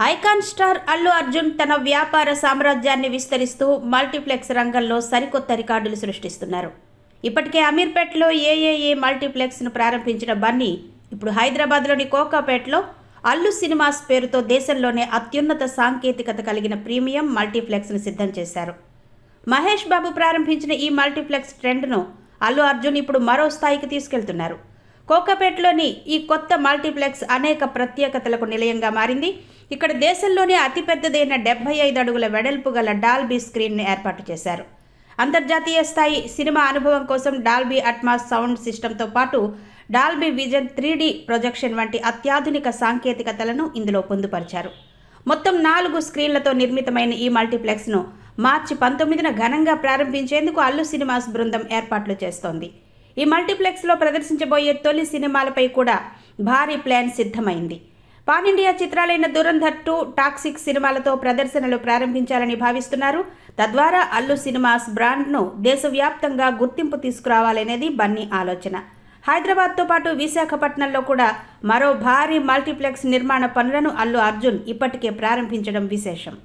Icon star Allu Arjun తన వ్యాపార సామ్రాజ్యాన్ని విస్తరిస్తూ మల్టీప్లెక్స్ రంగంలో సరికొత్త రికార్డులు సృష్టిస్తున్నారు. ఇప్పటికే అమీర్పేటలో ఏఏఏ మల్టీప్లెక్స్ను ప్రారంభించిన బన్నీ ఇప్పుడు హైదరాబాద్లోని కోకాపేటలో అల్లు సినిమాస్ పేరుతో దేశంలోనే అత్యున్నత సాంకేతికత కలిగిన ప్రీమియం మల్టీప్లెక్స్ను సిద్ధం చేశారు. మహేష్ బాబు ప్రారంభించిన ఈ మల్టీప్లెక్స్ ట్రెండ్ను అల్లు అర్జున్ ఇప్పుడు మరో స్థాయికి తీసుకెళ్తున్నారు. కోకాపేటలోని ఈ కొత్త మల్టీప్లెక్స్ అనేక ప్రత్యేకతలకు నిలయంగా మారింది. ఇక్కడ దేశంలోనే అతిపెద్దదైన 75 అడుగుల వెడల్పు గల డాల్బీ స్క్రీన్ను ఏర్పాటు చేశారు. అంతర్జాతీయ స్థాయి సినిమా అనుభవం కోసం డాల్బీ అట్మాస్ సౌండ్ సిస్టంతో పాటు డాల్బీ విజన్ 3D ప్రొజెక్షన్ వంటి అత్యాధునిక సాంకేతికతలను ఇందులో పొందుపరిచారు. మొత్తం 4 స్క్రీన్లతో నిర్మితమైన ఈ మల్టీప్లెక్స్ను మార్చి 19న ఘనంగా ప్రారంభించేందుకు అల్లు సినిమాస్ బృందం ఏర్పాట్లు చేస్తోంది. ఈ మల్టీప్లెక్స్లో ప్రదర్శించబోయే తొలి సినిమాలపై కూడా భారీ ప్లాన్ సిద్ధమైంది. పాన్ ఇండియా చిత్రాలైన దురంధర్ 2, టాక్సిక్ సినిమాలతో ప్రదర్శనలు ప్రారంభించాలని భావిస్తున్నారు. తద్వారా అల్లు సినిమాస్ బ్రాండ్ను దేశవ్యాప్తంగా గుర్తింపు తీసుకురావాలనేది బన్నీ ఆలోచన. హైదరాబాద్తో పాటు విశాఖపట్నంలో కూడా మరో భారీ మల్టీప్లెక్స్ నిర్మాణ పనులను అల్లు అర్జున్ ఇప్పటికే ప్రారంభించడం విశేషం.